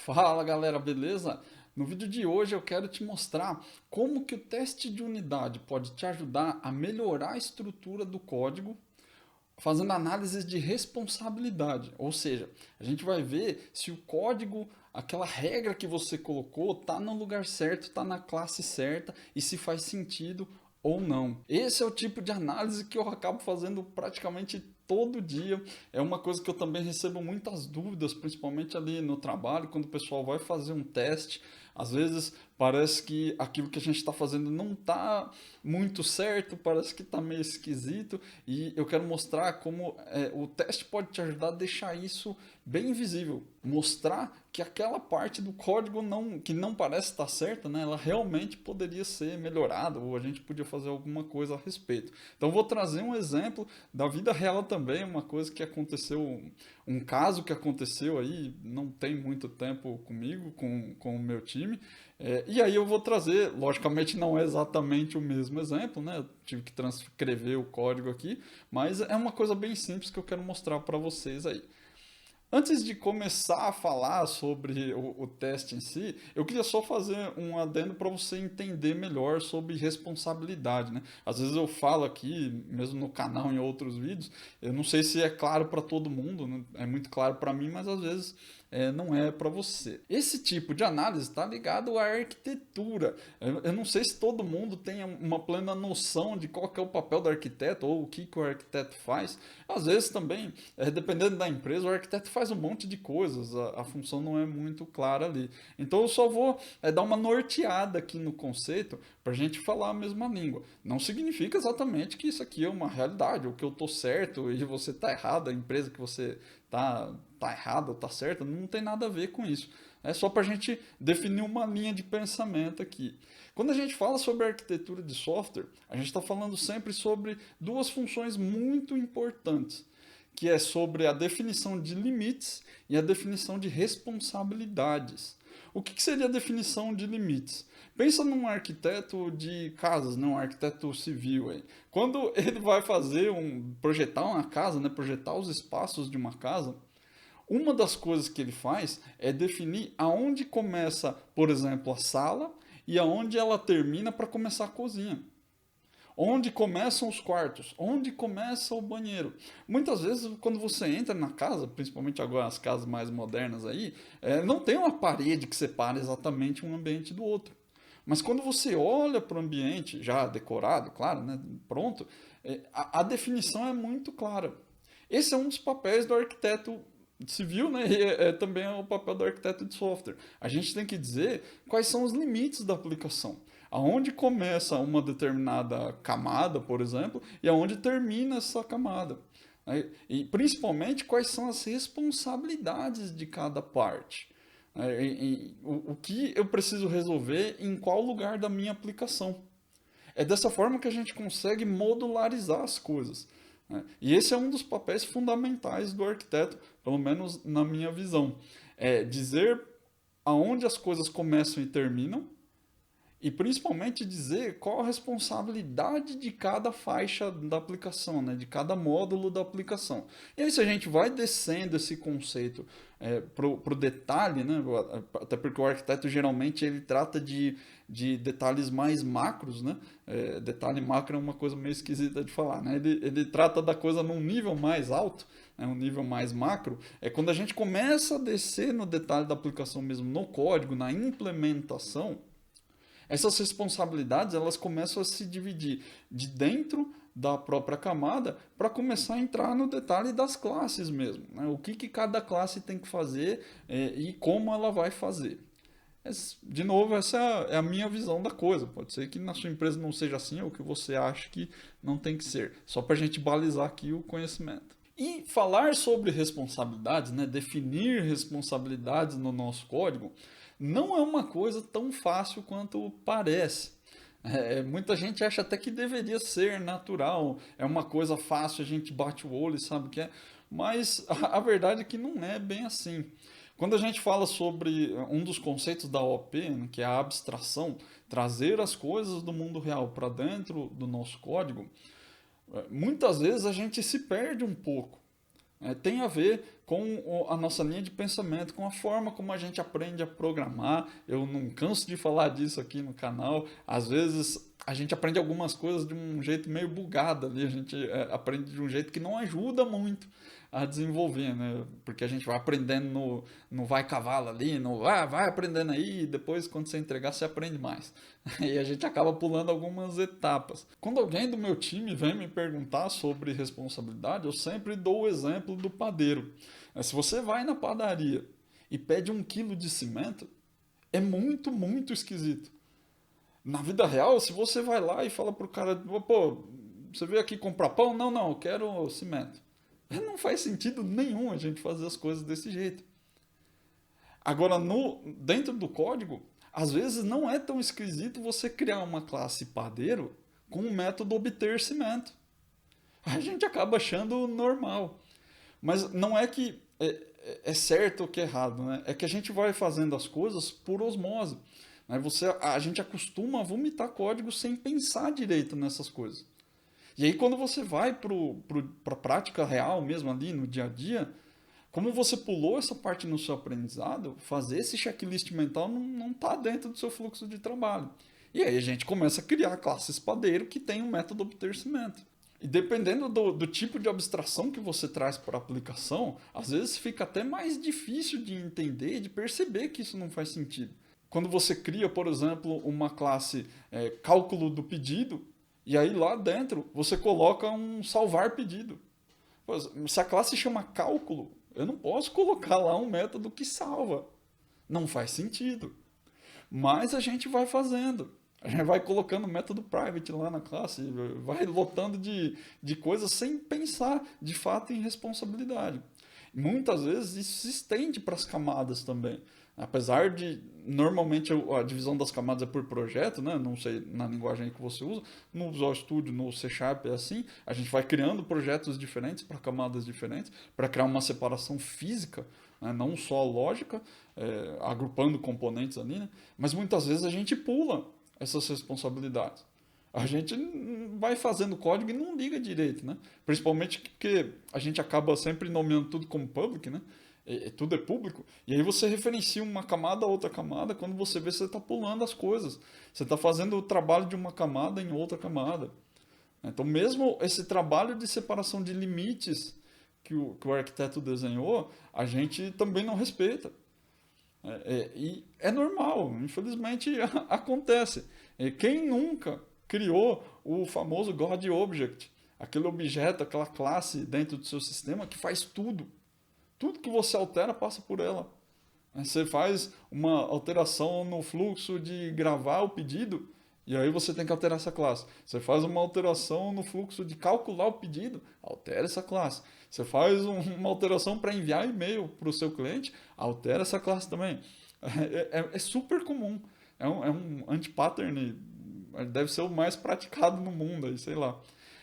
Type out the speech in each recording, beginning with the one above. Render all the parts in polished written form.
Fala galera, beleza? No vídeo de hoje eu quero te mostrar como que o teste de unidade pode te ajudar a melhorar a estrutura do código fazendo análises de responsabilidade. Ou seja, a gente vai ver se o código, aquela regra que você colocou, está no lugar certo, está na classe certa e se faz sentido ou não. Esse é o tipo de análise que eu acabo fazendo praticamente todo dia. É uma coisa que eu também recebo muitas dúvidas, principalmente ali no trabalho, quando o pessoal vai fazer um teste. Às vezes parece que aquilo que a gente está fazendo não está muito certo, parece que está meio esquisito, e eu quero mostrar como o teste pode te ajudar a deixar isso bem visível, mostrar que aquela parte do código que não parece estar certa, né, ela realmente poderia ser melhorada, ou a gente podia fazer alguma coisa a respeito. Então vou trazer um exemplo da vida real também, uma coisa que aconteceu, um caso que aconteceu aí, não tem muito tempo comigo, com o meu time. E aí eu vou trazer, logicamente não é exatamente o mesmo exemplo, né? Eu tive que transcrever o código aqui, mas é uma coisa bem simples que eu quero mostrar para vocês aí. Antes de começar a falar sobre o teste em si, eu queria só fazer um adendo para você entender melhor sobre responsabilidade, né? Às vezes eu falo aqui, mesmo no canal, em outros vídeos, eu não sei se é claro para todo mundo, né? É muito claro para mim, mas às vezes não é para você. Esse tipo de análise está ligado à arquitetura. Eu não sei se todo mundo tem uma plena noção de qual que é o papel do arquiteto ou o que o arquiteto faz. Às vezes também, dependendo da empresa, o arquiteto faz um monte de coisas, a função não é muito clara ali. Então eu só vou dar uma norteada aqui no conceito para a gente falar a mesma língua. Não significa exatamente que isso aqui é uma realidade, ou que eu estou certo e você está errado, a empresa que você tá errada ou tá certa, não tem nada a ver com isso. É só para a gente definir uma linha de pensamento aqui. Quando a gente fala sobre arquitetura de software, a gente está falando sempre sobre duas funções muito importantes, que é sobre a definição de limites e a definição de responsabilidades. O que seria a definição de limites? Pensa num arquiteto de casas, né? Um arquiteto civil aí. Quando ele vai projetar uma casa, né? Projetar os espaços de uma casa, uma das coisas que ele faz é definir aonde começa, por exemplo, a sala e aonde ela termina para começar a cozinha. Onde começam os quartos, onde começa o banheiro. Muitas vezes, quando você entra na casa, principalmente agora as casas mais modernas aí, não tem uma parede que separe exatamente um ambiente do outro. Mas quando você olha para o ambiente, já decorado, claro, né, pronto, a definição é muito clara. Esse é um dos papéis do arquiteto civil, né, e também é o papel do arquiteto de software. A gente tem que dizer quais são os limites da aplicação. Aonde começa uma determinada camada, por exemplo, e aonde termina essa camada. E principalmente quais são as responsabilidades de cada parte. O que eu preciso resolver em qual lugar da minha aplicação. É dessa forma que a gente consegue modularizar as coisas. E esse é um dos papéis fundamentais do arquiteto, pelo menos na minha visão. É dizer aonde as coisas começam e terminam, e principalmente dizer qual a responsabilidade de cada faixa da aplicação, né? De cada módulo da aplicação. E aí se a gente vai descendo esse conceito pro detalhe, né? Até porque o arquiteto geralmente ele trata de detalhes mais macros, né? Detalhe macro é uma coisa meio esquisita de falar, né? Ele trata da coisa num nível mais alto, um nível mais macro, é quando a gente começa a descer no detalhe da aplicação mesmo, no código, na implementação. Essas responsabilidades elas começam a se dividir de dentro da própria camada para começar a entrar no detalhe das classes mesmo. Né? O que cada classe tem que fazer e como ela vai fazer. De novo, essa é a minha visão da coisa. Pode ser que na sua empresa não seja assim ou que você acha que não tem que ser. Só para a gente balizar aqui o conhecimento. E falar sobre responsabilidades, né, definir responsabilidades no nosso código, não é uma coisa tão fácil quanto parece. Muita gente acha até que deveria ser natural, é uma coisa fácil, a gente bate o olho e sabe o que é, mas a verdade é que não é bem assim. Quando a gente fala sobre um dos conceitos da OP, né, que é a abstração, trazer as coisas do mundo real para dentro do nosso código, muitas vezes a gente se perde um pouco. Tem a ver com a nossa linha de pensamento, com a forma como a gente aprende a programar. Eu não canso de falar disso aqui no canal. Às vezes a gente aprende algumas coisas de um jeito meio bugado ali, a gente aprende de um jeito que não ajuda muito a desenvolver, né? Porque a gente vai aprendendo no vai cavalo ali, vai aprendendo aí, e depois quando você entregar você aprende mais. E a gente acaba pulando algumas etapas. Quando alguém do meu time vem me perguntar sobre responsabilidade, eu sempre dou o exemplo do padeiro. Se você vai na padaria e pede 1 quilo de cimento, é muito, muito esquisito. Na vida real, se você vai lá e fala pro cara, pô, você veio aqui comprar pão? Não, não, eu quero cimento. Não faz sentido nenhum a gente fazer as coisas desse jeito. Agora, dentro do código, às vezes não é tão esquisito você criar uma classe padeiro com o método obter cimento. A gente acaba achando normal. Mas não é que é certo ou que é errado, né? É que a gente vai fazendo as coisas por osmose. Né? A gente acostuma a vomitar código sem pensar direito nessas coisas. E aí quando você vai para a prática real mesmo ali no dia a dia, como você pulou essa parte no seu aprendizado, fazer esse checklist mental não está dentro do seu fluxo de trabalho. E aí a gente começa a criar classes padeiro que tem um método obter cimento. E dependendo do tipo de abstração que você traz para a aplicação, às vezes fica até mais difícil de entender e de perceber que isso não faz sentido. Quando você cria, por exemplo, uma classe cálculo do pedido, e aí lá dentro você coloca um salvar pedido. Se a classe chama cálculo, eu não posso colocar lá um método que salva. Não faz sentido. Mas a gente vai fazendo. A gente vai colocando método private lá na classe, vai lotando de coisas sem pensar de fato em responsabilidade. Muitas vezes isso se estende para as camadas também. Apesar de, normalmente a divisão das camadas é por projeto, né? Não sei na linguagem que você usa, no Visual Studio, no C Sharp é assim, a gente vai criando projetos diferentes para camadas diferentes, para criar uma separação física, né? Não só lógica, agrupando componentes ali, né? Mas muitas vezes a gente pula essas responsabilidades. A gente vai fazendo código e não liga direito, né? Principalmente porque a gente acaba sempre nomeando tudo como public, né? Tudo é público, e aí você referencia uma camada a outra camada, quando você vê, você está pulando as coisas. Você está fazendo o trabalho de uma camada em outra camada. Então, mesmo esse trabalho de separação de limites que o arquiteto desenhou, a gente também não respeita. E é normal, infelizmente acontece. Quem nunca criou o famoso God Object, aquele objeto, aquela classe dentro do seu sistema que faz tudo? Tudo que você altera passa por ela. Você faz uma alteração no fluxo de gravar o pedido, e aí você tem que alterar essa classe. Você faz uma alteração no fluxo de calcular o pedido, altera essa classe. Você faz uma alteração para enviar e-mail para o seu cliente, altera essa classe também. É super comum. É um anti-pattern, deve ser o mais praticado no mundo, aí, sei lá.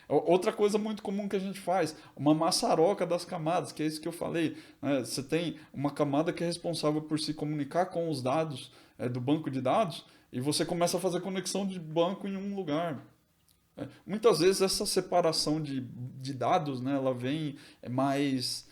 Outra coisa muito comum que a gente faz, uma maçaroca das camadas, que é isso que eu falei. Né? Você tem uma camada que é responsável por se comunicar com os dados do banco de dados, e você começa a fazer conexão de banco em um lugar. Muitas vezes essa separação de dados, né, ela vem mais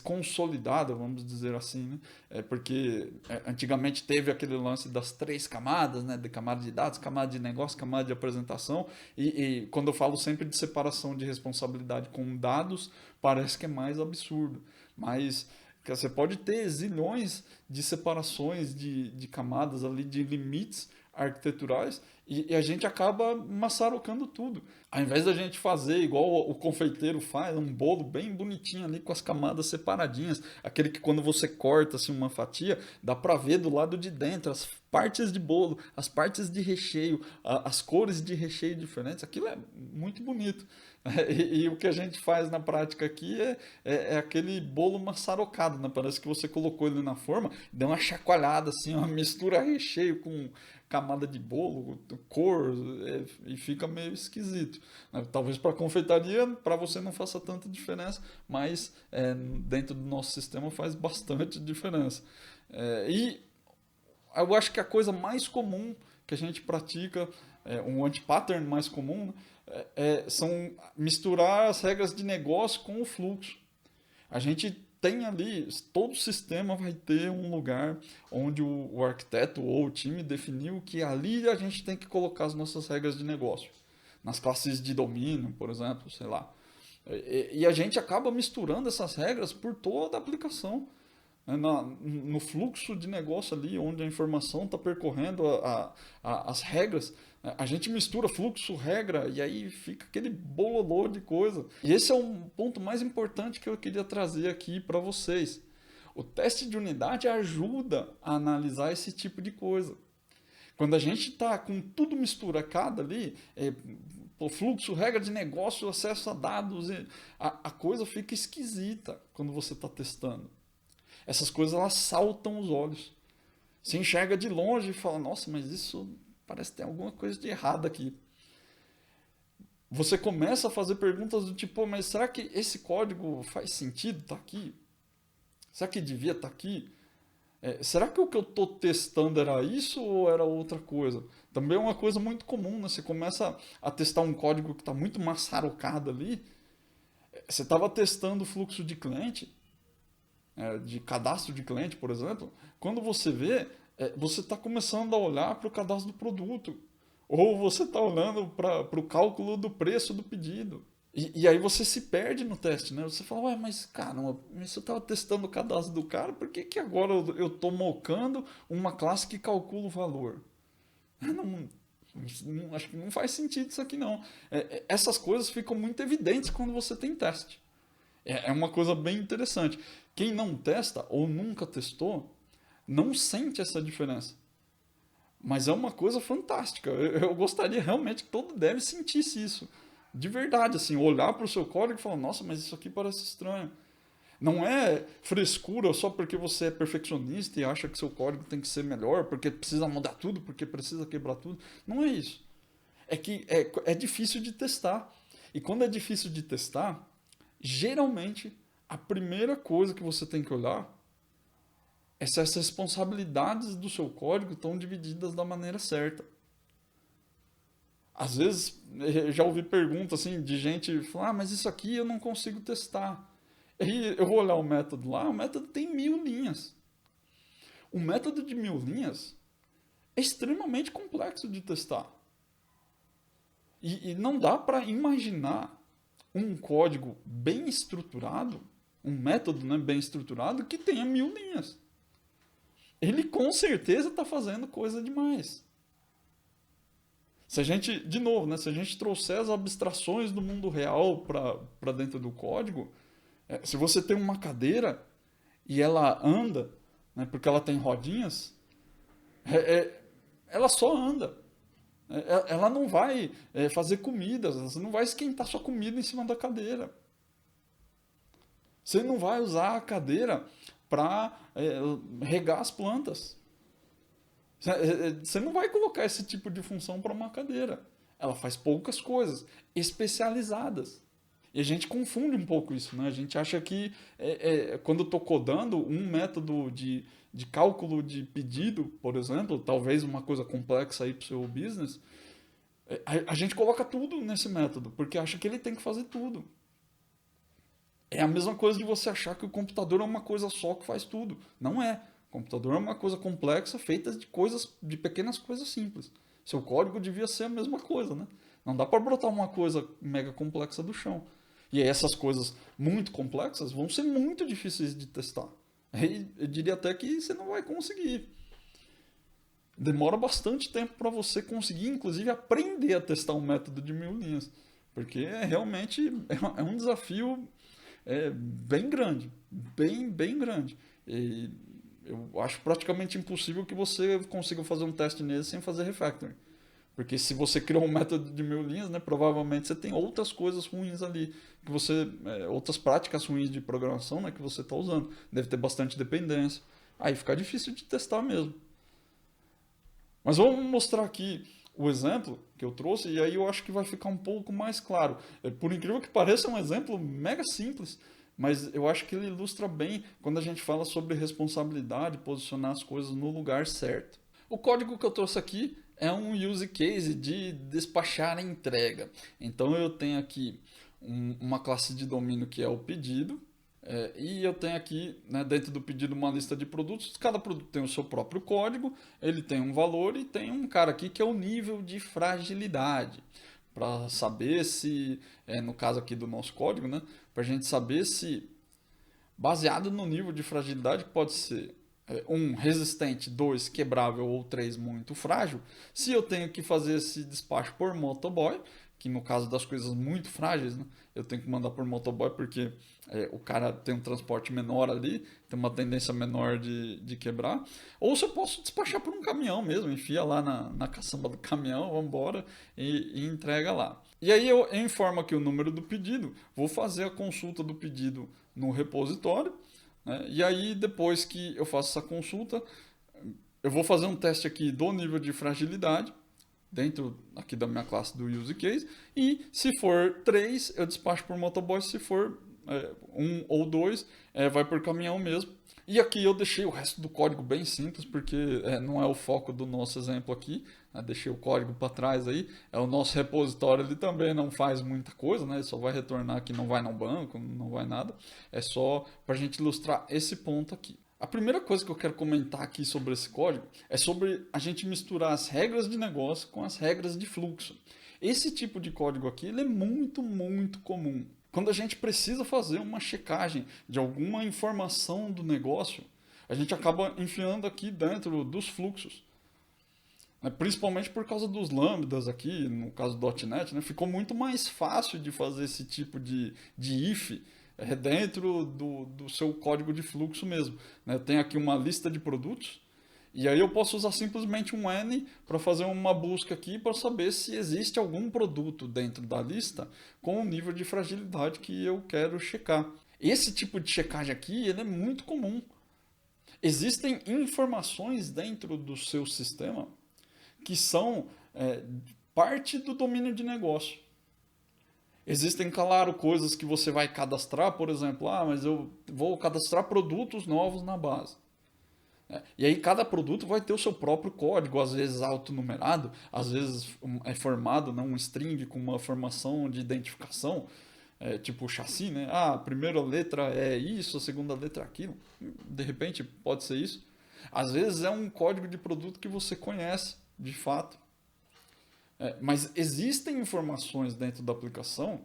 consolidada, vamos dizer assim, né? Porque antigamente teve aquele lance das 3 camadas, né? De camada de dados, camada de negócio, camada de apresentação, e quando eu falo sempre de separação de responsabilidade com dados, parece que é mais absurdo, mas você pode ter zilhões de separações de camadas ali, de limites arquiteturais, e a gente acaba maçarocando tudo. Ao invés da gente fazer igual o confeiteiro faz, um bolo bem bonitinho ali com as camadas separadinhas, aquele que quando você corta assim, uma fatia, dá para ver do lado de dentro as partes de bolo, as partes de recheio, as cores de recheio diferentes, aquilo é muito bonito. E o que a gente faz na prática aqui é aquele bolo maçarocado, né? Parece que você colocou ele na forma, deu uma chacoalhada, assim, uma mistura recheio com camada de bolo, cor, e fica meio esquisito. Talvez para confeitaria, para você não faça tanta diferença, mas dentro do nosso sistema faz bastante diferença. E eu acho que a coisa mais comum que a gente pratica, um anti-pattern mais comum, são misturar as regras de negócio com o fluxo. A gente tem ali, todo sistema vai ter um lugar onde o arquiteto ou o time definiu que ali a gente tem que colocar as nossas regras de negócio. Nas classes de domínio, por exemplo, sei lá. E a gente acaba misturando essas regras por toda a aplicação. No fluxo de negócio ali, onde a informação está percorrendo as regras, a gente mistura fluxo, regra, e aí fica aquele bololô de coisa. E esse é um ponto mais importante que eu queria trazer aqui para vocês. O teste de unidade ajuda a analisar esse tipo de coisa. Quando a gente está com tudo misturado ali, fluxo, regra de negócio, acesso a dados, a coisa fica esquisita quando você está testando. Essas coisas elas saltam os olhos. Você enxerga de longe e fala, nossa, mas isso parece que tem alguma coisa de errado aqui. Você começa a fazer perguntas do tipo, mas será que esse código faz sentido estar aqui? Será que devia estar aqui? Será que o que eu estou testando era isso ou era outra coisa? Também é uma coisa muito comum, né? Você começa a testar um código que está muito maçarocado ali. Você estava testando o fluxo de cliente, de cadastro de cliente, por exemplo. Quando você vê, você está começando a olhar para o cadastro do produto. Ou você está olhando para o cálculo do preço do pedido. E aí você se perde no teste, né? Você fala, ué, mas caramba, se eu estava testando o cadastro do cara, por que agora eu estou mocando uma classe que calcula o valor? Acho que não faz sentido isso aqui não. Essas coisas ficam muito evidentes quando você tem teste. É uma coisa bem interessante. Quem não testa ou nunca testou, não sente essa diferença. Mas é uma coisa fantástica. Eu gostaria realmente que todo dev sentisse isso. De verdade, assim, olhar para o seu código e falar, nossa, mas isso aqui parece estranho. Não é frescura só porque você é perfeccionista e acha que seu código tem que ser melhor, porque precisa mudar tudo, porque precisa quebrar tudo. Não é isso. É que é difícil de testar. E quando é difícil de testar, geralmente a primeira coisa que você tem que olhar é se as responsabilidades do seu código estão divididas da maneira certa. Às vezes, eu já ouvi perguntas assim, de gente falar, mas isso aqui eu não consigo testar. E eu vou olhar o método lá, o método tem 1000 linhas. O método de 1000 linhas é extremamente complexo de testar. E não dá para imaginar um código bem estruturado, um método, né, bem estruturado, que tenha 1000 linhas. Ele com certeza está fazendo coisa demais. Se a gente, de novo, né, se a gente trouxer as abstrações do mundo real para dentro do código, se você tem uma cadeira e ela anda, né, porque ela tem rodinhas, ela só anda. Ela não vai fazer comida, você não vai esquentar sua comida em cima da cadeira. Você não vai usar a cadeira para regar as plantas. Você não vai colocar esse tipo de função para uma cadeira. Ela faz poucas coisas especializadas. E a gente confunde um pouco isso, né? A gente acha que quando eu estou codando um método de cálculo de pedido, por exemplo, talvez uma coisa complexa aí para o seu business, a gente coloca tudo nesse método, porque acha que ele tem que fazer tudo. É a mesma coisa de você achar que o computador é uma coisa só que faz tudo. Não é. O computador é uma coisa complexa feita de pequenas coisas simples. Seu código devia ser a mesma coisa, né? Não dá para brotar uma coisa mega complexa do chão. E aí essas coisas muito complexas vão ser muito difíceis de testar. Eu diria até que você não vai conseguir. Demora bastante tempo para você conseguir, inclusive, aprender a testar um método de 1000 linhas. Porque realmente é um desafio bem grande. Bem grande. E eu acho praticamente impossível que você consiga fazer um teste nele sem fazer refactoring. Porque se você criou um método de 1000 linhas, né, provavelmente você tem outras coisas ruins ali, que outras práticas ruins de programação, né, que você está usando. Deve ter bastante dependência. Aí fica difícil de testar mesmo. Mas vamos mostrar aqui o exemplo que eu trouxe, e aí eu acho que vai ficar um pouco mais claro. Por incrível que pareça, é um exemplo mega simples, mas eu acho que ele ilustra bem quando a gente fala sobre responsabilidade, posicionar as coisas no lugar certo. O código que eu trouxe aqui é um use case de despachar a entrega. Então eu tenho aqui uma classe de domínio que é o pedido. E eu tenho aqui, né, dentro do pedido uma lista de produtos. Cada produto tem o seu próprio código, ele tem um valor e tem um cara aqui que é o nível de fragilidade. Para saber se, no caso aqui do nosso código, né, para a gente saber se, baseado no nível de fragilidade, que pode ser 1 resistente, 2 quebrável ou 3 muito frágil, se eu tenho que fazer esse despacho por motoboy, que no caso das coisas muito frágeis, né, eu tenho que mandar por motoboy porque o cara tem um transporte menor ali, tem uma tendência menor de quebrar. Ou se eu posso despachar por um caminhão mesmo, enfia lá na caçamba do caminhão, vamos embora e entrega lá. E aí eu informo aqui o número do pedido, vou fazer a consulta do pedido no repositório, né, e aí depois que eu faço essa consulta, eu vou fazer um teste aqui do nível de fragilidade, dentro aqui da minha classe do use case, e se for 3, eu despacho por motoboy, se for 1 ou 2, vai por caminhão mesmo. E aqui eu deixei o resto do código bem simples, porque não é o foco do nosso exemplo aqui, né? Deixei o código para trás aí, o nosso repositório ele também não faz muita coisa, né? Ele só vai retornar que não vai no banco, não vai nada, é só para a gente ilustrar esse ponto aqui. A primeira coisa que eu quero comentar aqui sobre esse código é sobre a gente misturar as regras de negócio com as regras de fluxo. Esse tipo de código aqui ele é muito, muito comum. Quando a gente precisa fazer uma checagem de alguma informação do negócio, a gente acaba enfiando aqui dentro dos fluxos. Principalmente por causa dos lambdas aqui, no caso do .NET, né? Ficou muito mais fácil de fazer esse tipo de if dentro do seu código de fluxo mesmo. Né? Tem aqui uma lista de produtos, e aí eu posso usar simplesmente um N para fazer uma busca aqui para saber se existe algum produto dentro da lista com o nível de fragilidade que eu quero checar. Esse tipo de checagem aqui ele é muito comum. Existem informações dentro do seu sistema que são parte do domínio de negócio. Existem, claro, coisas que você vai cadastrar, por exemplo, mas eu vou cadastrar produtos novos na base. E aí cada produto vai ter o seu próprio código, às vezes autonumerado, às vezes é formado, né, um string com uma formação de identificação, tipo chassi, né? A primeira letra é isso, a segunda letra é aquilo. De repente pode ser isso. Às vezes é um código de produto que você conhece, de fato. Mas existem informações dentro da aplicação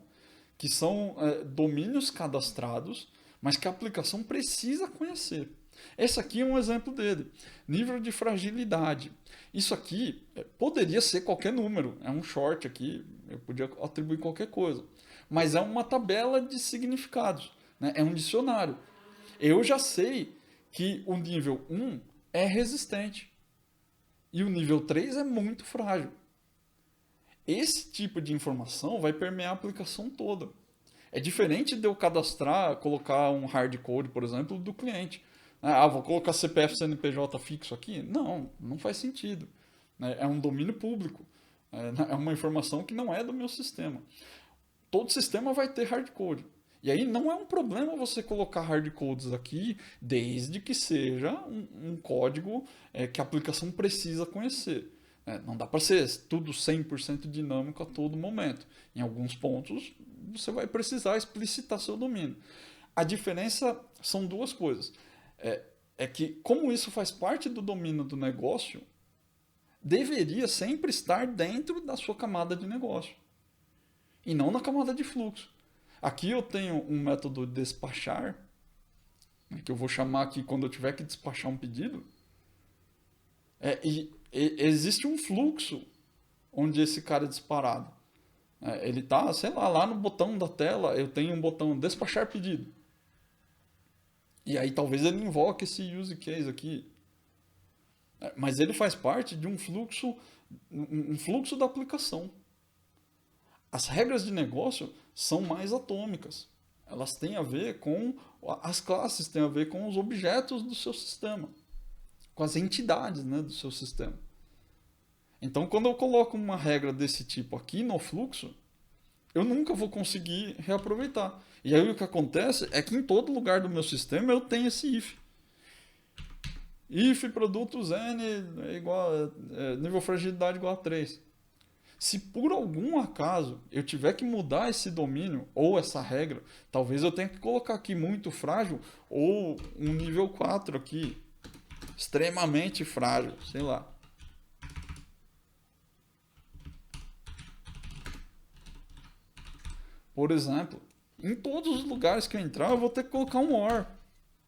que são domínios cadastrados, mas que a aplicação precisa conhecer. Esse aqui é um exemplo dele. Nível de fragilidade. Isso aqui poderia ser qualquer número. É um short aqui, eu podia atribuir qualquer coisa. Mas é uma tabela de significados. Né? É um dicionário. Eu já sei que o nível 1 é resistente. E o nível 3 é muito frágil. Esse tipo de informação vai permear a aplicação toda. É diferente de eu cadastrar, colocar um hardcode, por exemplo, do cliente. Vou colocar CPF CNPJ fixo aqui? Não, não faz sentido. É um domínio público. É uma informação que não é do meu sistema. Todo sistema vai ter hardcode. E aí não é um problema você colocar hardcodes aqui, desde que seja um código que a aplicação precisa conhecer. Não dá para ser tudo 100% dinâmico a todo momento. Em alguns pontos, você vai precisar explicitar seu domínio. A diferença são duas coisas. É que, como isso faz parte do domínio do negócio, deveria sempre estar dentro da sua camada de negócio. E não na camada de fluxo. Aqui eu tenho um método despachar, que eu vou chamar aqui quando eu tiver que despachar um pedido. Existe um fluxo onde esse cara é disparado. Ele está, sei lá no botão da tela, eu tenho um botão despachar pedido. E aí talvez ele invoque esse use case aqui. Mas ele faz parte de um fluxo da aplicação. As regras de negócio são mais atômicas. Elas têm a ver com as classes, têm a ver com os objetos do seu sistema, com as entidades, né, do seu sistema. Então, quando eu coloco uma regra desse tipo aqui no fluxo, eu nunca vou conseguir reaproveitar. E aí o que acontece é que em todo lugar do meu sistema eu tenho esse if. If produtos N igual nível fragilidade igual a 3. Se por algum acaso eu tiver que mudar esse domínio ou essa regra, talvez eu tenha que colocar aqui muito frágil ou um nível 4 aqui, extremamente frágil, sei lá. Por exemplo, em todos os lugares que eu entrar, eu vou ter que colocar um OR.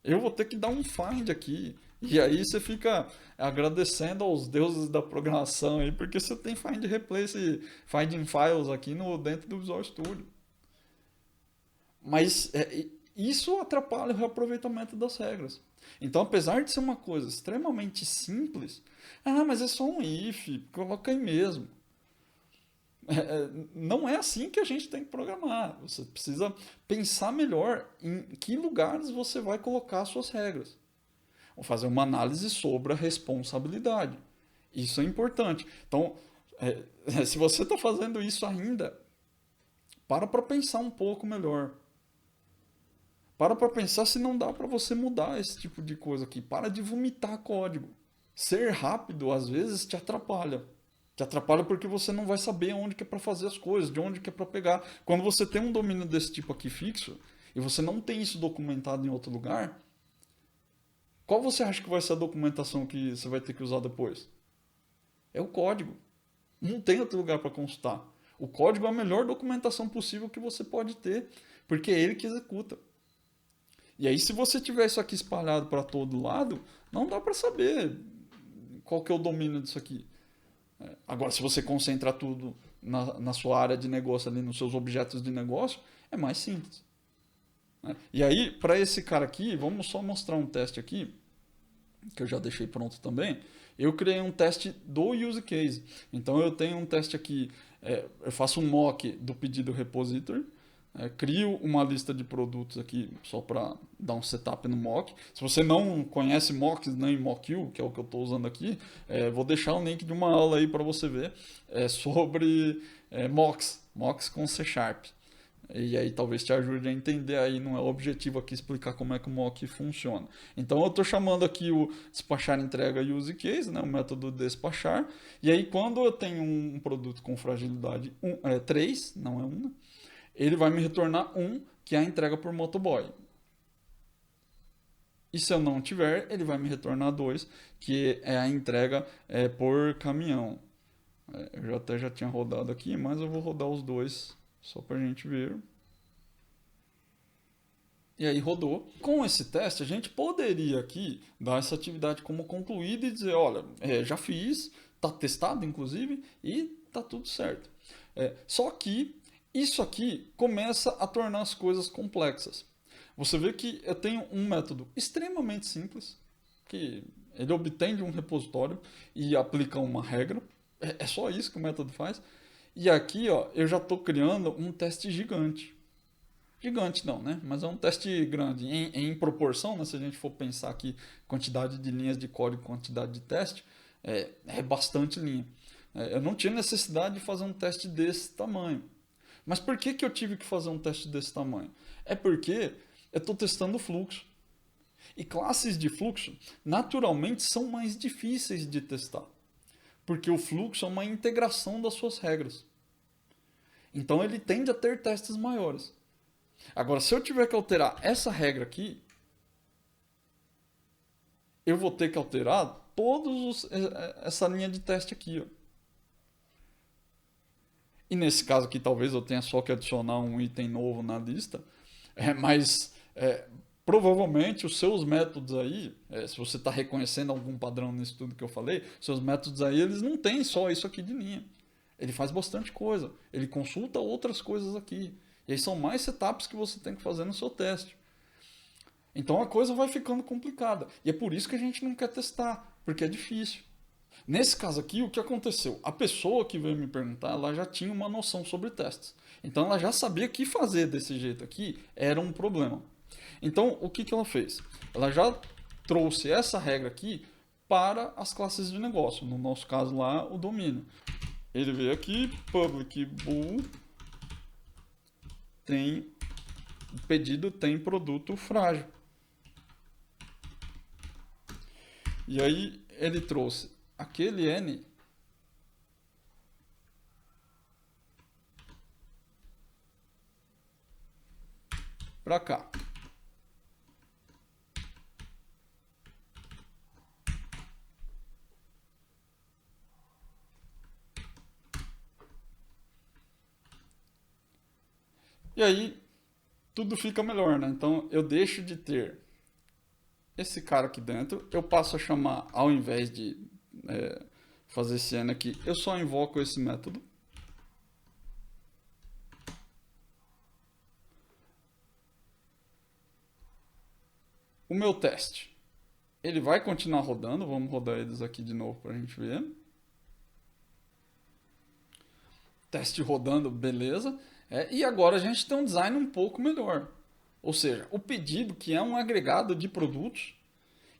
Eu vou ter que dar um find aqui. E aí você fica agradecendo aos deuses da programação aí, porque você tem find replace, finding files aqui no, dentro do Visual Studio. Mas isso atrapalha o reaproveitamento das regras. Então, apesar de ser uma coisa extremamente simples, mas é só um if, coloca aí mesmo. Não é assim que a gente tem que programar. Você precisa pensar melhor em que lugares você vai colocar suas regras. Ou fazer uma análise sobre a responsabilidade. Isso é importante. Então, se você está fazendo isso ainda, para pensar um pouco melhor. Para pensar se não dá para você mudar esse tipo de coisa aqui. Para de vomitar código. Ser rápido, às vezes, te atrapalha. Te atrapalha porque você não vai saber onde que é para fazer as coisas, de onde que é para pegar. Quando você tem um domínio desse tipo aqui fixo, e você não tem isso documentado em outro lugar, qual você acha que vai ser a documentação que você vai ter que usar depois? É o código. Não tem outro lugar para consultar. O código é a melhor documentação possível que você pode ter, porque é ele que executa. E aí, se você tiver isso aqui espalhado para todo lado, não dá para saber qual que é o domínio disso aqui. Agora, se você concentra tudo na sua área de negócio, ali nos seus objetos de negócio, é mais simples. E aí, para esse cara aqui, vamos só mostrar um teste aqui, que eu já deixei pronto também. Eu criei um teste do use case. Então, eu tenho um teste aqui, eu faço um mock do pedido repository, crio uma lista de produtos aqui só para dar um setup no mock. Se você não conhece mocks nem mock.io, que é o que eu estou usando aqui, vou deixar um link de uma aula aí para você ver sobre mocks com C Sharp. E aí talvez te ajude a entender aí, não é o objetivo aqui explicar como é que o mock funciona. Então eu estou chamando aqui o despachar entrega use case, né, o método despachar. E aí quando eu tenho um produto com fragilidade 3, não é 1, ele vai me retornar 1, que é a entrega por motoboy. E se eu não tiver, ele vai me retornar 2, que é a entrega por caminhão. Eu até já tinha rodado aqui, mas eu vou rodar os dois só para a gente ver. E aí rodou. Com esse teste, a gente poderia aqui dar essa atividade como concluída e dizer, olha, já fiz, está testado inclusive, e está tudo certo. Só que isso aqui começa a tornar as coisas complexas. Você vê que eu tenho um método extremamente simples, que ele obtém de um repositório e aplica uma regra. É só isso que o método faz. E aqui ó, eu já estou criando um teste gigante. Gigante não, né? Mas é um teste grande. Em proporção, né? Se a gente for pensar aqui quantidade de linhas de código, quantidade de teste, é bastante linha. Eu não tinha necessidade de fazer um teste desse tamanho. Mas por que eu tive que fazer um teste desse tamanho? É porque eu estou testando o fluxo. E classes de fluxo, naturalmente, são mais difíceis de testar. Porque o fluxo é uma integração das suas regras. Então ele tende a ter testes maiores. Agora, se eu tiver que alterar essa regra aqui, eu vou ter que alterar essa linha de teste aqui. Ó. E nesse caso aqui, talvez eu tenha só que adicionar um item novo na lista. Mas provavelmente os seus métodos aí, se você está reconhecendo algum padrão nisso tudo que eu falei, seus métodos aí, eles não têm só isso aqui de linha. Ele faz bastante coisa. Ele consulta outras coisas aqui. E aí são mais setups que você tem que fazer no seu teste. Então a coisa vai ficando complicada. E é por isso que a gente não quer testar, porque é difícil. Nesse caso aqui, o que aconteceu? A pessoa que veio me perguntar, ela já tinha uma noção sobre testes. Então ela já sabia que fazer desse jeito aqui era um problema. Então o que ela fez? Ela já trouxe essa regra aqui para as classes de negócio. No nosso caso lá, o domínio. Ele veio aqui, public bool tem pedido, tem produto frágil. E aí ele trouxe aquele N para cá. E aí tudo fica melhor, né? Então eu deixo de ter esse cara aqui dentro, eu passo a chamar, ao invés de fazer esse N aqui, eu só invoco esse método. O meu teste, ele vai continuar rodando, vamos rodar eles aqui de novo para a gente ver. Teste rodando, beleza. E agora a gente tem um design um pouco melhor. Ou seja, o pedido, que é um agregado de produtos,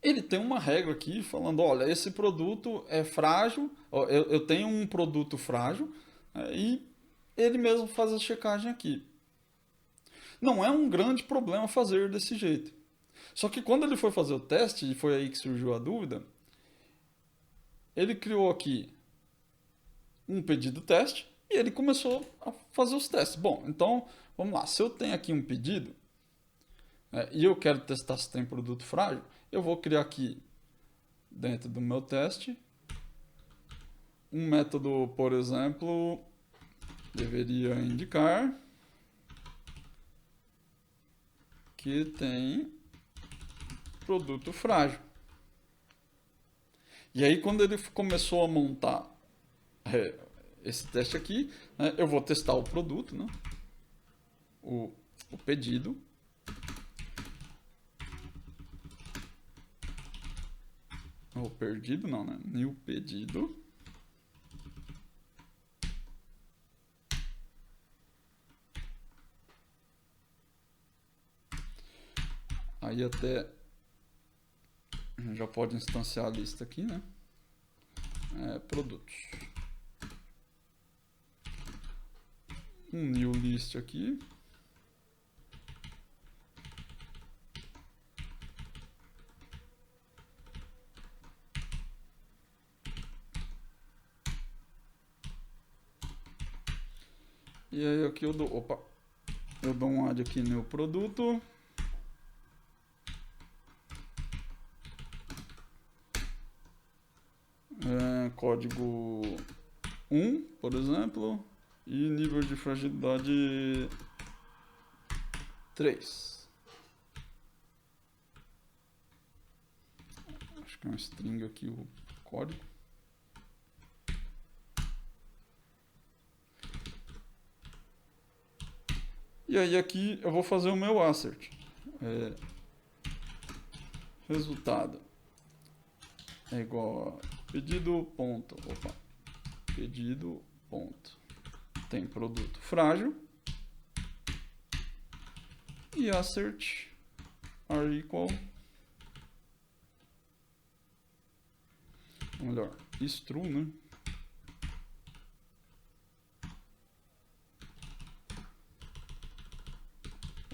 ele tem uma regra aqui falando, olha, esse produto é frágil, eu tenho um produto frágil, e ele mesmo faz a checagem aqui. Não é um grande problema fazer desse jeito. Só que quando ele foi fazer o teste, e foi aí que surgiu a dúvida, ele criou aqui um pedido teste e ele começou a fazer os testes. Bom, então vamos lá. Se eu tenho aqui um pedido e eu quero testar se tem produto frágil, eu vou criar aqui dentro do meu teste um método, por exemplo, deveria indicar que tem produto frágil. E aí quando ele começou a montar esse teste aqui, eu vou testar o produto, né? o pedido. O perdido não, né? Nem o pedido. Aí até já pode instanciar a lista aqui, né? Produtos. Um new list aqui. E aí aqui eu dou, eu dou um add aqui no produto. Código 1, por exemplo, e nível de fragilidade 3. Acho que é um string aqui o código. E aí aqui eu vou fazer o meu assert. Resultado é igual a pedido ponto, pedido ponto, tem produto frágil, e assert are equal, ou melhor, is true, né?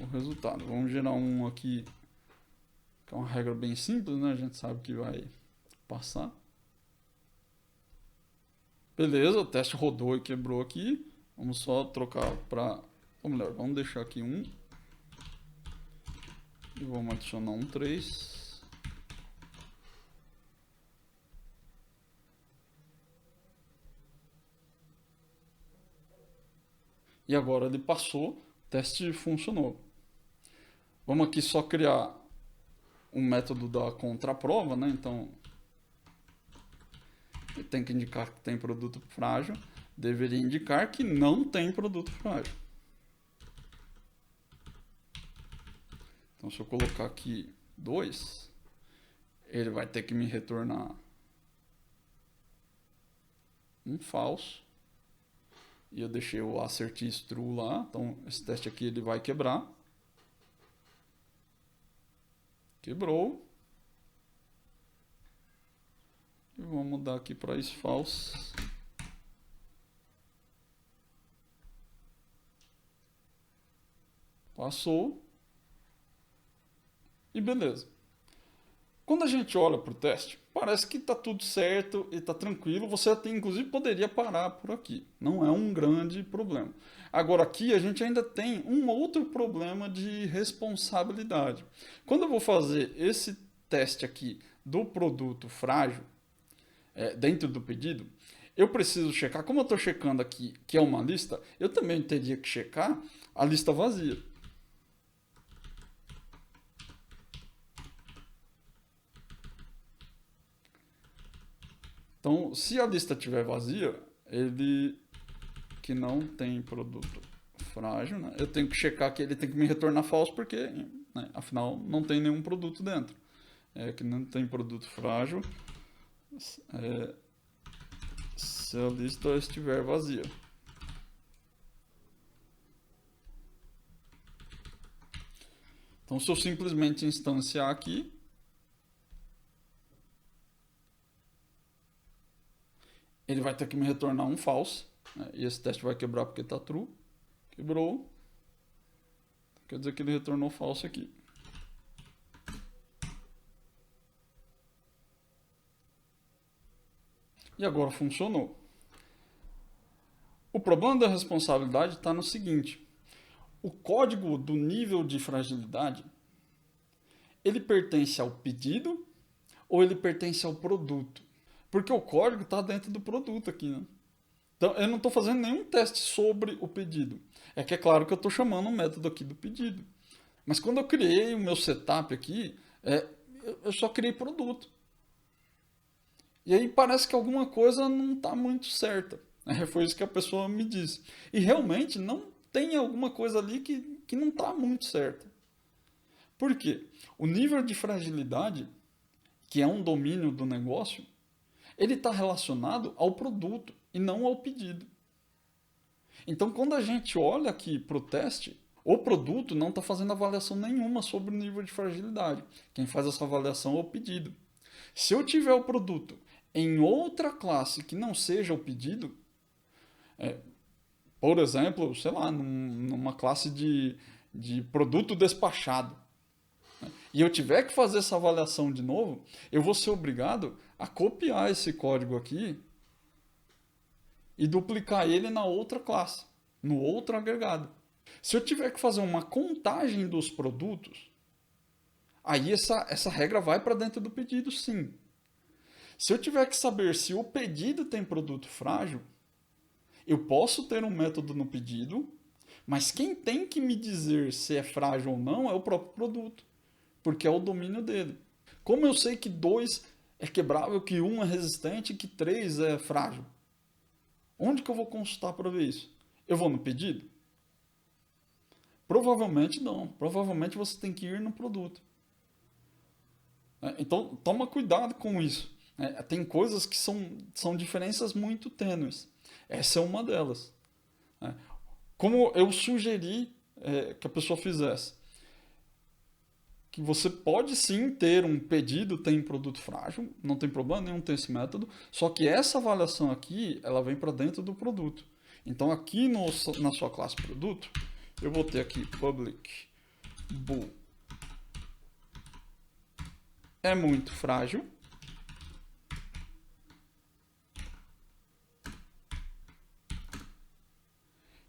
O resultado. Vamos gerar um aqui, que é uma regra bem simples, né? A gente sabe que vai passar. Beleza, o teste rodou e quebrou aqui. Vamos só trocar para... Ou melhor, vamos deixar aqui 1. E vamos adicionar um 3. E agora ele passou, o teste funcionou. Vamos aqui só criar um método da contraprova, né? Então, tem que indicar que tem produto frágil. Deveria indicar que não tem produto frágil. Então, se eu colocar aqui 2, ele vai ter que me retornar um falso. E eu deixei o assert is true lá. Então, esse teste aqui ele vai quebrar. Quebrou. E vamos mudar aqui para is false. Passou. E beleza. Quando a gente olha para o teste, parece que está tudo certo e está tranquilo. Você até, inclusive, poderia parar por aqui. Não é um grande problema. Agora, aqui a gente ainda tem um outro problema de responsabilidade. Quando eu vou fazer esse teste aqui do produto frágil, dentro do pedido, eu preciso checar, como eu estou checando aqui que é uma lista, eu também teria que checar a lista vazia. Então, se a lista estiver vazia, ele que não tem produto frágil, né? Eu tenho que checar que ele tem que me retornar falso porque, né, afinal, não tem nenhum produto dentro. Que não tem produto frágil se a lista estiver vazia. Então, se eu simplesmente instanciar aqui, ele vai ter que me retornar um false, né? E esse teste vai quebrar porque está true. Quebrou. Quer dizer que ele retornou false aqui. E agora funcionou. O problema da responsabilidade está no seguinte: o código do nível de fragilidade, ele pertence ao pedido ou ele pertence ao produto? Porque o código está dentro do produto aqui, né? Então, eu não estou fazendo nenhum teste sobre o pedido. É que é claro que eu estou chamando um método aqui do pedido. Mas quando eu criei o meu setup aqui, eu só criei produto. E aí parece que alguma coisa não está muito certa. Foi isso que a pessoa me disse. E realmente não tem alguma coisa ali que não está muito certa. Por quê? O nível de fragilidade, que é um domínio do negócio, ele está relacionado ao produto e não ao pedido. Então, quando a gente olha aqui para o teste, o produto não está fazendo avaliação nenhuma sobre o nível de fragilidade. Quem faz essa avaliação é o pedido. Se eu tiver o produto em outra classe que não seja o pedido, por exemplo, sei lá, numa classe de produto despachado, e eu tiver que fazer essa avaliação de novo, eu vou ser obrigado a copiar esse código aqui e duplicar ele na outra classe, no outro agregado. Se eu tiver que fazer uma contagem dos produtos, aí essa regra vai para dentro do pedido, sim. Se eu tiver que saber se o pedido tem produto frágil, eu posso ter um método no pedido, mas quem tem que me dizer se é frágil ou não é o próprio produto, porque é o domínio dele. Como eu sei que 2 é quebrável, que 1 é resistente e que 3 é frágil? Onde que eu vou consultar para ver isso? Eu vou no pedido? Provavelmente não. Provavelmente você tem que ir no produto. Então, toma cuidado com isso. Tem coisas que são diferenças muito tênues. Essa é uma delas. Como eu sugeri que a pessoa fizesse, que você pode sim ter um pedido, tem produto frágil, não tem problema nenhum ter esse método, só que essa avaliação aqui, ela vem para dentro do produto. Então aqui na sua classe produto, eu vou ter aqui public bool é muito frágil.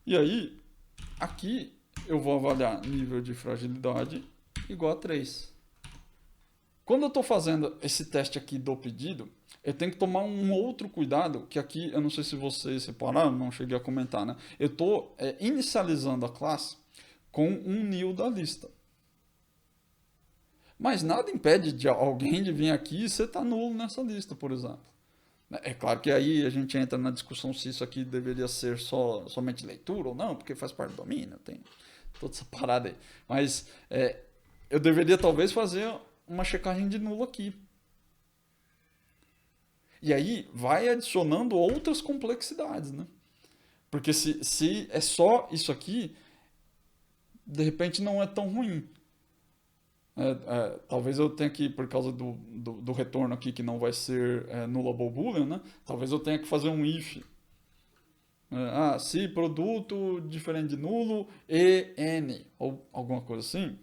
E aí, aqui eu vou avaliar nível de fragilidade igual a 3. Quando eu estou fazendo esse teste aqui do pedido, eu tenho que tomar um outro cuidado, que aqui, eu não sei se vocês separaram, não cheguei a comentar, né? Eu estou inicializando a classe com um new da lista. Mas nada impede de alguém de vir aqui e você está nulo nessa lista, por exemplo. É claro que aí a gente entra na discussão se isso aqui deveria ser somente leitura ou não, porque faz parte do domínio, tem toda essa parada aí. Mas eu deveria talvez fazer uma checagem de nulo aqui. E aí vai adicionando outras complexidades, né? Porque se é só isso aqui, de repente não é tão ruim. Talvez eu tenha que, por causa do retorno aqui que não vai ser nullable boolean, né? Talvez eu tenha que fazer um if. Se produto diferente de nulo e n, ou alguma coisa assim.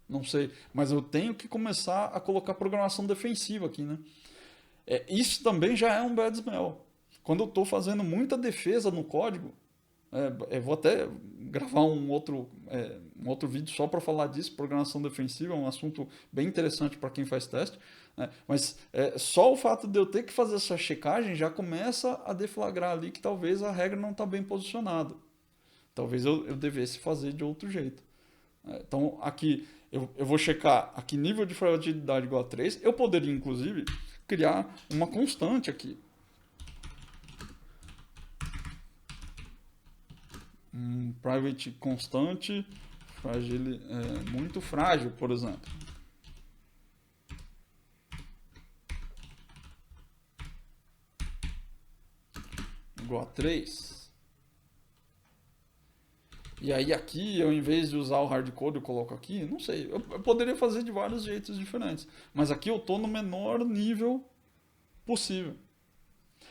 Não sei, mas eu tenho que começar a colocar programação defensiva aqui, né? Isso também já é um bad smell. Quando eu estou fazendo muita defesa no código, eu vou até gravar um outro vídeo só para falar disso. Programação defensiva é um assunto bem interessante para quem faz teste, né? Mas só o fato de eu ter que fazer essa checagem já começa a deflagrar ali que talvez a regra não está bem posicionada. Talvez eu devesse fazer de outro jeito. Então aqui eu vou checar aqui nível de fragilidade igual a 3. Eu poderia inclusive criar uma constante aqui. Private constante, muito frágil, por exemplo. Igual a 3. E aí aqui, eu, em vez de usar o hardcode, eu coloco aqui, não sei, eu poderia fazer de vários jeitos diferentes. Mas aqui eu estou no menor nível possível.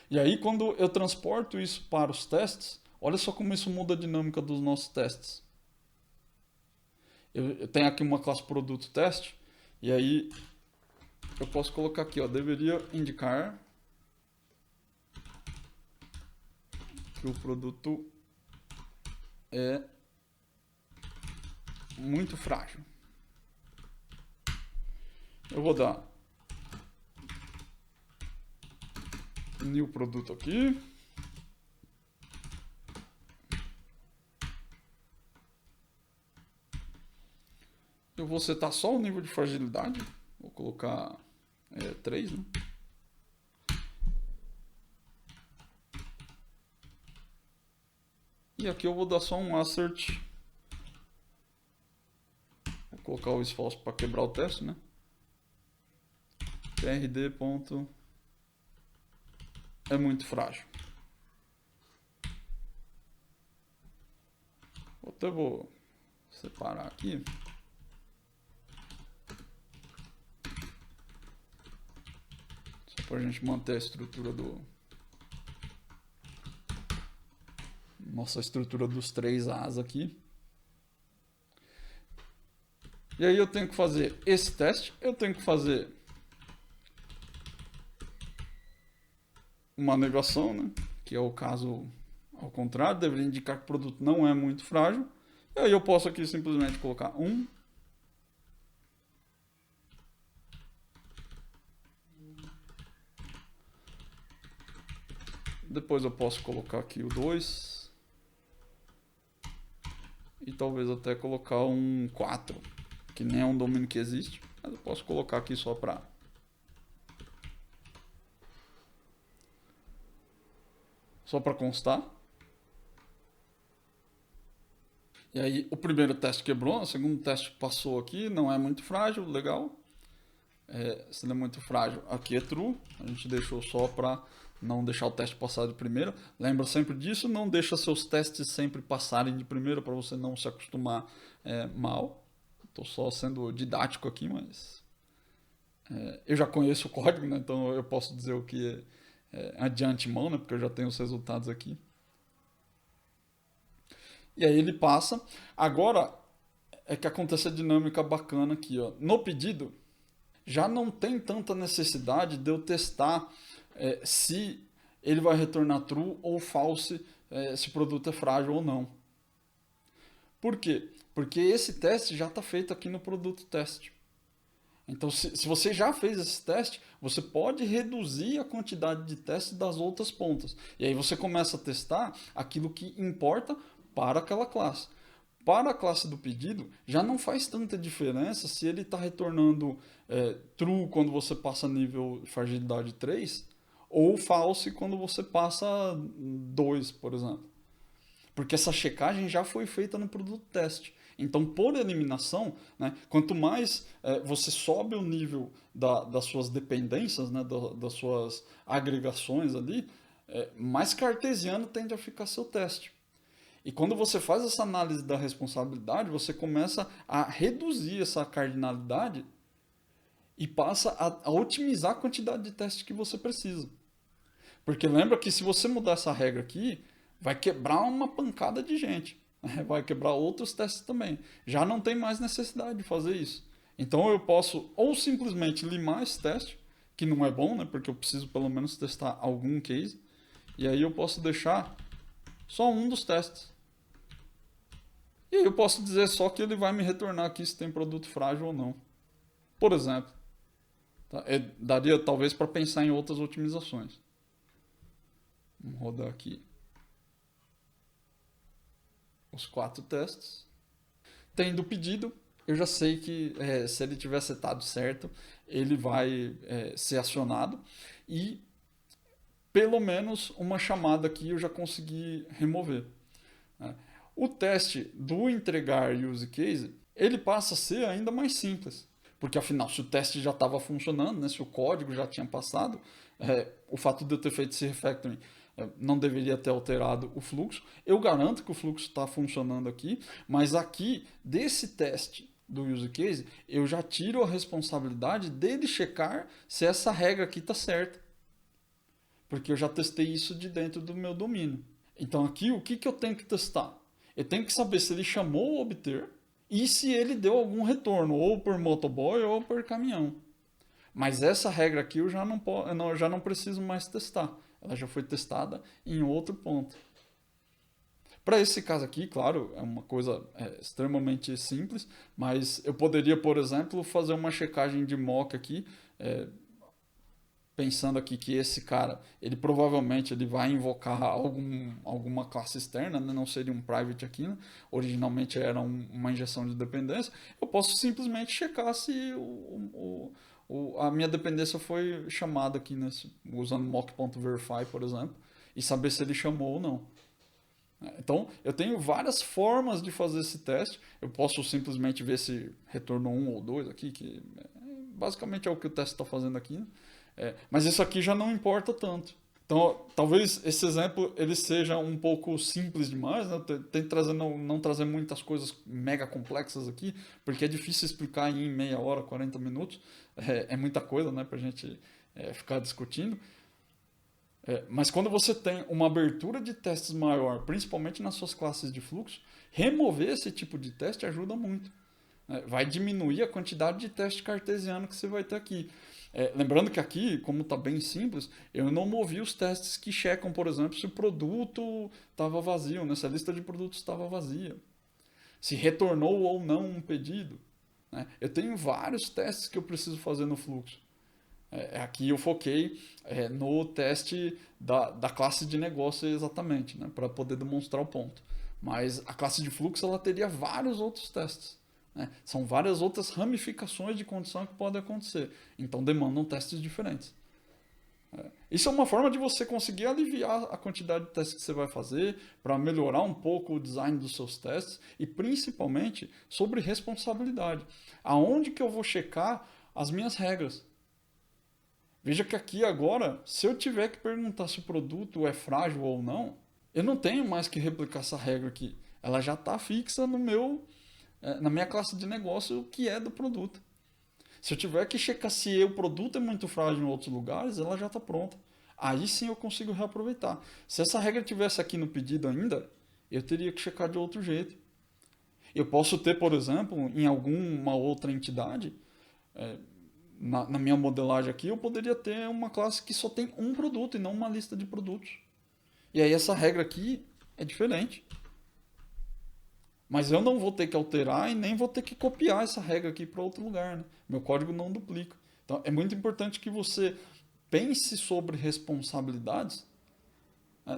E aí quando eu transporto isso para os testes, olha só como isso muda a dinâmica dos nossos testes. Eu tenho aqui uma classe produto teste, e aí eu posso colocar aqui, ó, deveria indicar que o produto é muito frágil. Eu vou dar new produto aqui. Eu vou setar só o nível de fragilidade. Vou colocar 3, né? E aqui eu vou dar só um assert. Vou colocar o esforço para quebrar o teste, né? PRD. É muito frágil. Até vou separar aqui. Só para a gente manter a estrutura nossa estrutura dos 3 As aqui. E aí eu tenho que fazer esse teste, eu tenho que fazer uma negação, né? Que é o caso ao contrário, deveria indicar que o produto não é muito frágil. E aí eu posso aqui simplesmente colocar 1. Depois eu posso colocar aqui o 2. E talvez até colocar um 4, que nem é um domínio que existe, mas eu posso colocar aqui só para constar. E aí o primeiro teste quebrou, o segundo teste passou aqui, não é muito frágil, legal. Se ele é muito frágil, aqui é true, a gente deixou só para não deixar o teste passar de primeira. Lembra sempre disso, não deixa seus testes sempre passarem de primeira para você não se acostumar mal. Estou só sendo didático aqui, mas eu já conheço o código, né? Então eu posso dizer o que é de antemão, né? Porque eu já tenho os resultados aqui. E aí ele passa. Agora é que acontece a dinâmica bacana aqui, ó. No pedido, já não tem tanta necessidade de eu testar se ele vai retornar true ou false, se o produto é frágil ou não. Por quê? Porque esse teste já está feito aqui no produto teste. Então, se você já fez esse teste, você pode reduzir a quantidade de testes das outras pontas. E aí você começa a testar aquilo que importa para aquela classe. Para a classe do pedido, já não faz tanta diferença se ele está retornando true quando você passa nível fragilidade 3 ou false quando você passa 2, por exemplo. Porque essa checagem já foi feita no produto teste. Então, por eliminação, né, quanto mais você sobe o nível das suas dependências, né, das suas agregações ali, mais cartesiano tende a ficar seu teste. E quando você faz essa análise da responsabilidade, você começa a reduzir essa cardinalidade e passa a otimizar a quantidade de testes que você precisa. Porque lembra que se você mudar essa regra aqui, vai quebrar uma pancada de gente. Vai quebrar outros testes também. Já não tem mais necessidade de fazer isso. Então eu posso ou simplesmente limar esse teste, que não é bom, né? Porque eu preciso pelo menos testar algum case. E aí eu posso deixar só um dos testes. E aí eu posso dizer só que ele vai me retornar aqui se tem produto frágil ou não. Por exemplo. Tá? Daria talvez para pensar em outras otimizações. Vamos rodar aqui os 4 testes. Tendo o pedido, eu já sei que se ele tiver setado certo, ele vai ser acionado. E pelo menos uma chamada aqui eu já consegui remover. Né? O teste do entregar use case, ele passa a ser ainda mais simples. Porque afinal, se o teste já estava funcionando, né, se o código já tinha passado, o fato de eu ter feito esse refactoring não deveria ter alterado o fluxo. Eu garanto que o fluxo está funcionando aqui, mas aqui, desse teste do use case, eu já tiro a responsabilidade dele checar se essa regra aqui está certa. Porque eu já testei isso de dentro do meu domínio. Então aqui, o que eu tenho que testar? Eu tenho que saber se ele chamou o obter e se ele deu algum retorno, ou por motoboy ou por caminhão. Mas essa regra aqui eu já não preciso mais testar. Ela já foi testada em outro ponto. Para esse caso aqui, claro, é uma coisa extremamente simples, mas eu poderia, por exemplo, fazer uma checagem de mock aqui, pensando aqui que esse cara, ele provavelmente ele vai invocar alguma classe externa, né? Não seria um private aqui, né? Originalmente era uma injeção de dependência. Eu posso simplesmente checar se a minha dependência foi chamada aqui, né? Usando mock.verify, por exemplo, e saber se ele chamou ou não. Então, eu tenho várias formas de fazer esse teste. Eu posso simplesmente ver se retornou 1 ou 2 aqui, que basicamente é o que o teste está fazendo aqui, né? Mas isso aqui já não importa tanto. Então, talvez esse exemplo ele seja um pouco simples demais, né? Tem não trazer muitas coisas mega complexas aqui, porque é difícil explicar em meia hora, 40 minutos. É muita coisa, né, para a gente ficar discutindo. Mas quando você tem uma abertura de testes maior, principalmente nas suas classes de fluxo, remover esse tipo de teste ajuda muito. Vai diminuir a quantidade de teste cartesiano que você vai ter aqui. Lembrando que aqui, como está bem simples, eu não movi os testes que checam, por exemplo, se o produto estava vazio, né? Se a lista de produtos estava vazia, se retornou ou não um pedido. Né? Eu tenho vários testes que eu preciso fazer no fluxo. Aqui eu foquei no teste da classe de negócio exatamente, né? Para poder demonstrar o ponto. Mas a classe de fluxo ela teria vários outros testes. Né? São várias outras ramificações de condição que podem acontecer. Então demandam testes diferentes. Isso é uma forma de você conseguir aliviar a quantidade de testes que você vai fazer, para melhorar um pouco o design dos seus testes e principalmente sobre responsabilidade. Aonde que eu vou checar as minhas regras? Veja que aqui agora, se eu tiver que perguntar se o produto é frágil ou não, eu não tenho mais que replicar essa regra aqui. Ela já está fixa na minha classe de negócio que é do produto. Se eu tiver que checar se o produto é muito frágil em outros lugares, ela já está pronta. Aí sim eu consigo reaproveitar. Se essa regra tivesse aqui no pedido ainda, eu teria que checar de outro jeito. Eu posso ter, por exemplo, em alguma outra entidade, na minha modelagem aqui, eu poderia ter uma classe que só tem um produto e não uma lista de produtos. E aí essa regra aqui é diferente. Mas eu não vou ter que alterar e nem vou ter que copiar essa regra aqui para outro lugar. Né? Meu código não duplica. Então é muito importante que você pense sobre responsabilidades,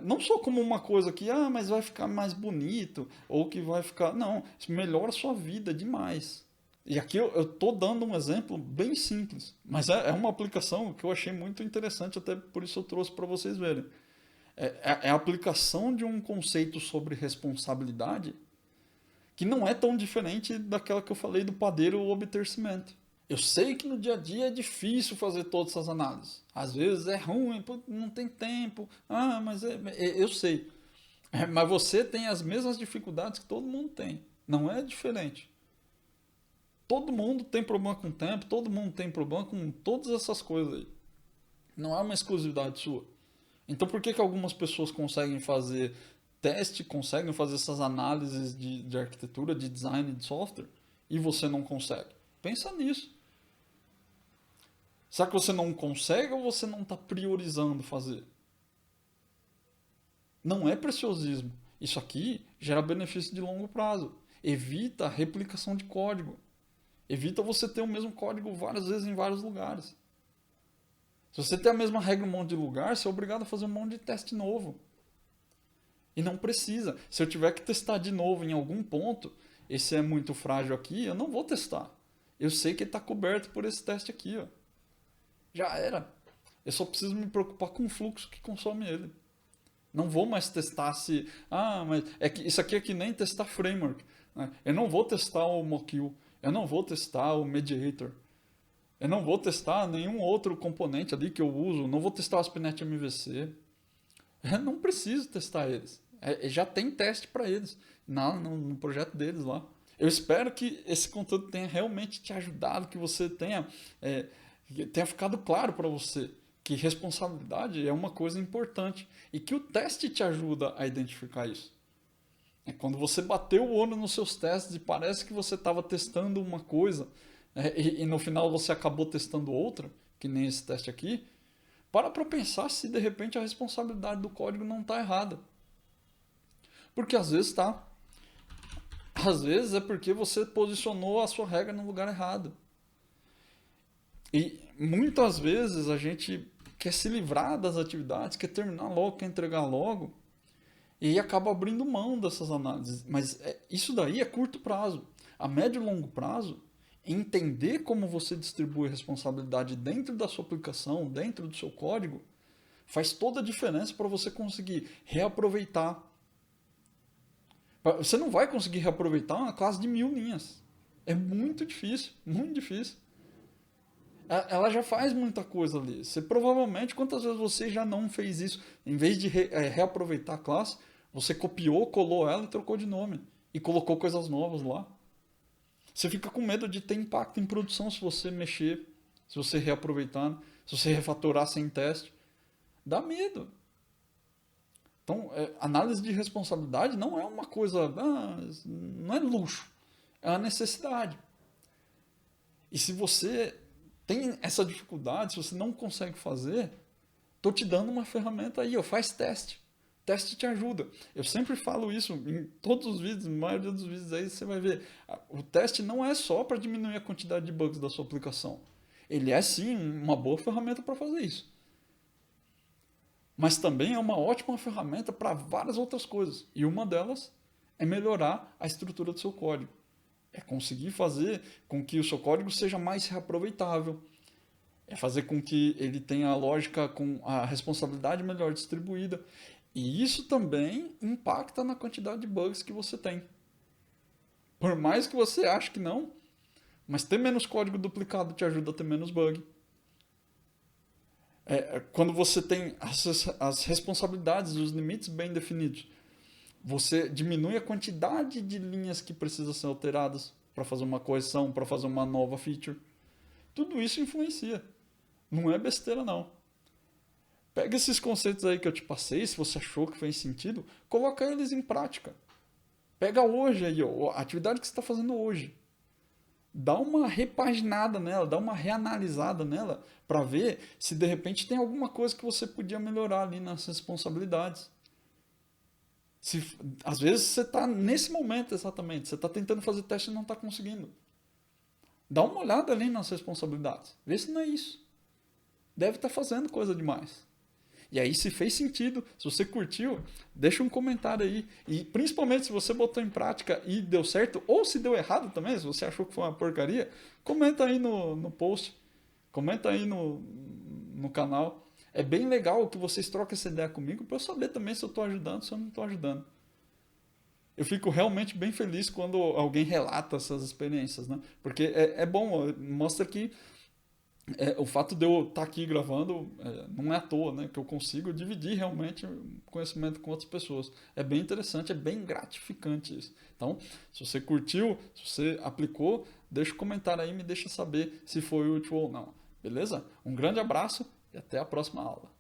não só como uma coisa que, mas vai ficar mais bonito, ou que vai ficar. Não, isso melhora a sua vida demais. E aqui eu estou dando um exemplo bem simples, mas é uma aplicação que eu achei muito interessante, até por isso eu trouxe para vocês verem. É a aplicação de um conceito sobre responsabilidade que não é tão diferente daquela que eu falei do padeiro obter cimento. Eu sei que no dia a dia é difícil fazer todas essas análises. Às vezes é ruim, não tem tempo. Mas eu sei. Mas você tem as mesmas dificuldades que todo mundo tem. Não é diferente. Todo mundo tem problema com o tempo, todo mundo tem problema com todas essas coisas aí. Não é uma exclusividade sua. Então por que algumas pessoas conseguem fazer teste, conseguem fazer essas análises de arquitetura, de design de software, e você não consegue? Pensa nisso. Será que você não consegue ou você não está priorizando fazer? Não é preciosismo. Isso aqui gera benefício de longo prazo. Evita a replicação de código. Evita você ter o mesmo código várias vezes em vários lugares. Se você tem a mesma regra em um monte de lugar, você é obrigado a fazer um monte de teste novo. E não precisa. Se eu tiver que testar de novo em algum ponto, esse é muito frágil aqui, eu não vou testar. Eu sei que ele está coberto por esse teste aqui. Ó. Já era. Eu só preciso me preocupar com o fluxo que consome ele. Não vou mais testar se... Ah, mas isso aqui é que nem testar framework. Né? Eu não vou testar o Mockil. Eu não vou testar o Mediator. Eu não vou testar nenhum outro componente ali que eu uso. Não vou testar o ASP.NET MVC. Eu não preciso testar eles. Já tem teste para eles no projeto deles lá. Eu espero que esse conteúdo tenha realmente te ajudado, que você tenha ficado claro para você que responsabilidade é uma coisa importante e que o teste te ajuda a identificar isso. É quando você bateu o olho nos seus testes e parece que você estava testando uma coisa e no final você acabou testando outra, que nem esse teste aqui, para pensar se de repente a responsabilidade do código não está errada. Porque às vezes está. Às vezes é porque você posicionou a sua regra no lugar errado. E muitas vezes a gente quer se livrar das atividades, quer terminar logo, quer entregar logo, e acaba abrindo mão dessas análises. Mas isso daí é curto prazo. A médio e longo prazo, entender como você distribui a responsabilidade dentro da sua aplicação, dentro do seu código, faz toda a diferença para você conseguir reaproveitar. Você não vai conseguir reaproveitar uma classe de 1000 linhas. É muito difícil, muito difícil. Ela já faz muita coisa ali. Você provavelmente, quantas vezes você já não fez isso? Em vez de reaproveitar a classe, você copiou, colou ela e trocou de nome. E colocou coisas novas lá. Você fica com medo de ter impacto em produção se você mexer, se você reaproveitar, se você refatorar sem teste. Dá medo. Então, análise de responsabilidade não é uma coisa, não é luxo, é uma necessidade. E se você tem essa dificuldade, se você não consegue fazer, estou te dando uma ferramenta aí, faz teste. Teste te ajuda. Eu sempre falo isso em todos os vídeos, na maioria dos vídeos aí você vai ver. O teste não é só para diminuir a quantidade de bugs da sua aplicação. Ele é sim uma boa ferramenta para fazer isso. Mas também é uma ótima ferramenta para várias outras coisas. E uma delas é melhorar a estrutura do seu código. É conseguir fazer com que o seu código seja mais reaproveitável. É fazer com que ele tenha a lógica com a responsabilidade melhor distribuída. E isso também impacta na quantidade de bugs que você tem. Por mais que você ache que não, mas ter menos código duplicado te ajuda a ter menos bug. Quando você tem as responsabilidades, os limites bem definidos, você diminui a quantidade de linhas que precisam ser alteradas para fazer uma correção, para fazer uma nova feature. Tudo isso influencia. Não é besteira, não. Pega esses conceitos aí que eu te passei, se você achou que fez sentido, coloca eles em prática. Pega hoje aí, a atividade que você está fazendo hoje. Dá uma repaginada nela, dá uma reanalisada nela, para ver se de repente tem alguma coisa que você podia melhorar ali nas responsabilidades. Às vezes você está nesse momento exatamente, você está tentando fazer teste e não está conseguindo. Dá uma olhada ali nas responsabilidades, vê se não é isso. Deve estar fazendo coisa demais. E aí, se fez sentido, se você curtiu, deixa um comentário aí. E principalmente se você botou em prática e deu certo, ou se deu errado também, se você achou que foi uma porcaria, comenta aí no post, comenta aí no canal. É bem legal que vocês troquem essa ideia comigo para eu saber também se eu estou ajudando, se eu não estou ajudando. Eu fico realmente bem feliz quando alguém relata essas experiências, né? Porque é bom, mostra que o fato de eu estar aqui gravando não é à toa, né? Que eu consigo dividir realmente conhecimento com outras pessoas. É bem interessante, é bem gratificante isso. Então, se você curtiu, se você aplicou, deixa um comentário aí e me deixa saber se foi útil ou não. Beleza? Um grande abraço e até a próxima aula.